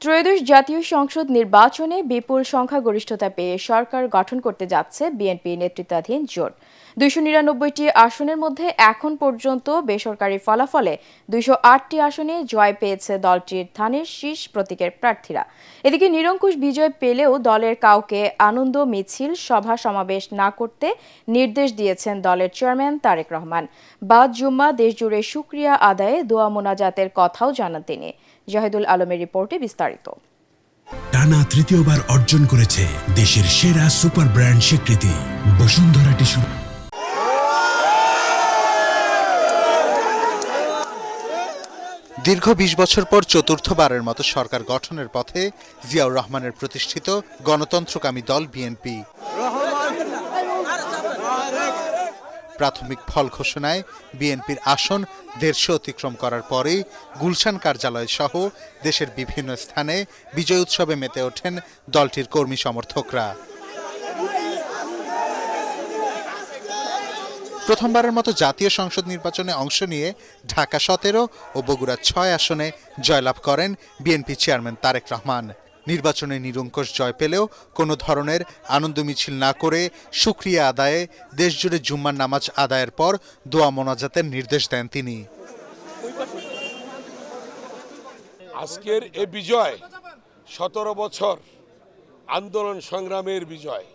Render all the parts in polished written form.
ত্রয়োদশ জাতীয় সংসদ নির্বাচনে বিপুল সংখ্যাগরিষ্ঠতা পেয়ে সরকার গঠন করতে যাচ্ছে বিএনপি নেতৃত্বাধীন জোট। 299টি আসনের মধ্যে এখন পর্যন্ত বেসরকারি ফলাফলে 208টি আসনে জয় পেয়েছে দলটির ধানের শীষ প্রতীকের প্রার্থীরা। এদিকে নিরঙ্কুশ বিজয় পেলেও দলের কাউকে আনন্দ মিছিল সভা সমাবেশ না করতে নির্দেশ দিয়েছেন দলের চেয়ারম্যান তারেক রহমান। বাদ জুম্মা দেশজুড়ে শুকরিয়া আদায়ে দোয়া মোনাজাতের কথাও জানান তিনি। জাহিদুল আলমের রিপোর্টে বিস্তারিত। টানা তৃতীয়বার অর্জন করেছে দেশের সেরা সুপার ব্র্যান্ড স্বীকৃতি বসুন্ধরা টিস্যু। দীর্ঘ ২০ বছর পর চতুর্থবারের মতো সরকার গঠনের পথে জিয়াউর রহমানের প্রতিষ্ঠিত গণতন্ত্রকামী দল বিএনপি। প্রাথমিক ফল ঘোষণায় বিএনপির আসন ১৫০ অতিক্রম করার পরেই গুলশান কার্যালয় সহ দেশের বিভিন্ন স্থানে বিজয় উৎসবে মেতে ওঠেন দলটির কর্মী সমর্থকরা। প্রথমবারের মতো জাতীয় সংসদ নির্বাচনে অংশ নিয়ে ঢাকা ১৭ ও বগুড়া ৬ আসনে জয়লাভ করেন বিএনপি চেয়ারম্যান তারেক রহমান। নির্বাচনে নিরঙ্কুশ জয় পেলেও কোনো ধরনের আনন্দ মিছিল না করে শুকরিয়া আদায়ে দেশজুড়ে জুম্মার নামাজ আদায়ের পর দোয়া মোনাজাতের নির্দেশ দেন তিনি। আজকের এই বিজয় ১৭ বছর আন্দোলন সংগ্রামের বিজয়,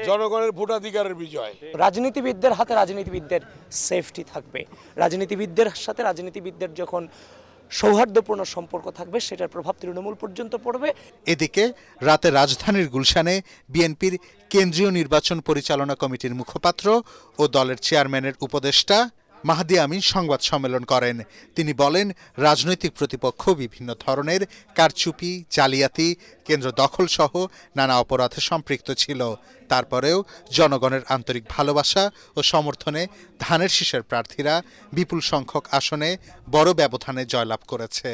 জনগণের ভোটাধিকারের বিজয়। রাজনীতিবিদদের হাতে রাজনীতিবিদদের সেফটি থাকবে, রাজনীতিবিদদের সাথে রাজনীতিবিদদের যখন সৌহার্দ্যপূর্ণ সম্পর্ক থাকবে সেটার প্রভাব তৃণমূল পর্যন্ত পড়বে। এদিকে রাতে রাজধানীর গুলশানে বিএনপির কেন্দ্রীয় নির্বাচন পরিচালনা কমিটির মুখপাত্র ও দলের চেয়ারম্যানের উপদেষ্টা মাহদি আমিন সংবাদ সম্মেলন করেন। তিনি বলেন, রাজনৈতিক প্রতিপক্ষ বিভিন্ন ধরনের কারচুপি, জালিয়াতি, কেন্দ্র দখল সহ নানা অপরাধে সম্পৃক্ত ছিল। তারপরেও জনগণের আন্তরিক ভালোবাসা ও সমর্থনে ধানের শীষের প্রার্থীরা বিপুল সংখ্যক আসনে বড় ব্যবধানে জয়লাভ করেছে।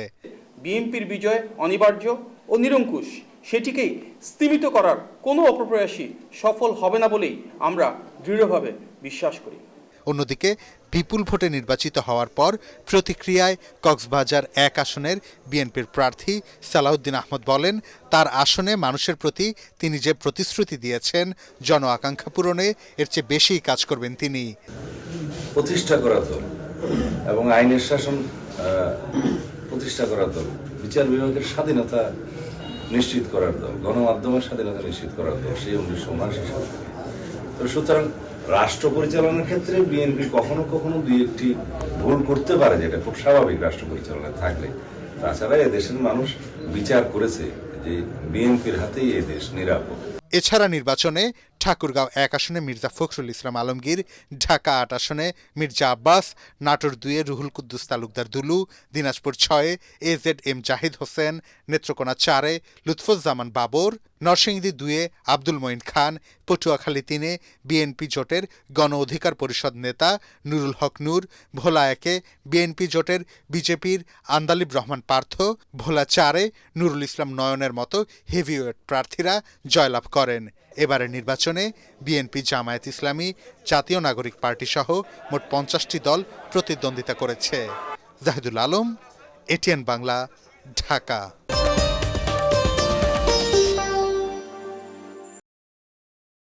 বিএনপির বিজয় অনিবার্য ও নিরঙ্কুশ, সেটিকেই স্তিমিত করার কোনো অপপ্রয়াসই সফল হবে না বলেই আমরা দৃঢ়ভাবে বিশ্বাস করি। অন্যদিকে বিপুল ভোটে নির্বাচিত হওয়ার পর প্রতিক্রিয়ায় কক্সবাজার ১ আসনের বিএনপির প্রার্থী সালাউদ্দিন আহমদ বলেন, তার আসনে মানুষের প্রতি তিনি যে প্রতিশ্রুতি দিয়েছেন জন আকাঙ্ক্ষা পূরণে এর চেয়ে বেশিই কাজ করবেন তিনি। প্রতিষ্ঠা করা দল এবং আইনের শাসন প্রতিষ্ঠা করা দল, বিচার বিভাগের স্বাধীনতা নিশ্চিত করার দল, গণমাধ্যমের স্বাধীনতা নিশ্চিত করার দল, সেই ১৯৭৯ সাল থেকে। তো সুতরাং রাষ্ট্র পরিচালনার ক্ষেত্রে বিএনপি কখনো কখনো দুই একটি ভুল করতে পারে, যেটা খুব স্বাভাবিক রাষ্ট্র পরিচালনায় থাকলে। তাছাড়া এদেশের মানুষ বিচার করেছে যে বিএনপির হাতেই এ দেশ নিরাপদ। এছাড়া নির্বাচনে ঠাকুরগাঁও ১ আসনে মির্জা ফখরুল ইসলাম আলমগীর, ঢাকা ৮ আসনে মির্জা আব্বাস, নাটোর ২-এ রুহুল কুদ্দুস তালুকদার দুলু, দিনাজপুর ৬-এ AZM জাহিদ হোসেন, নেত্রকোনা ৪-এ লুৎফুজ্জামান বাবর, নরসিংদী ২-এ আব্দুল মঈন খান, পটুয়াখালী ৩-এ বিএনপি জোটের গণ অধিকার পরিষদ নেতা নুরুল হক নূর, ভোলা ১-এ বিএনপি জোটের বিজেপির আন্দালিব রহমান পার্থ, ভোলা ৪-এ নুরুল ইসলাম নয়নের মতো হেভিওয়েট প্রার্থীরা জয়লাভ করেন। এবারের নির্বাচনে বিএনপি, জামায়াত ইসলামী, জাতীয় নাগরিক পার্টি সহ মোট ৫০টি দল প্রতিদ্বন্দ্বিতা করেছে। জাহিদুল আলম, ATN বাংলা, ঢাকা।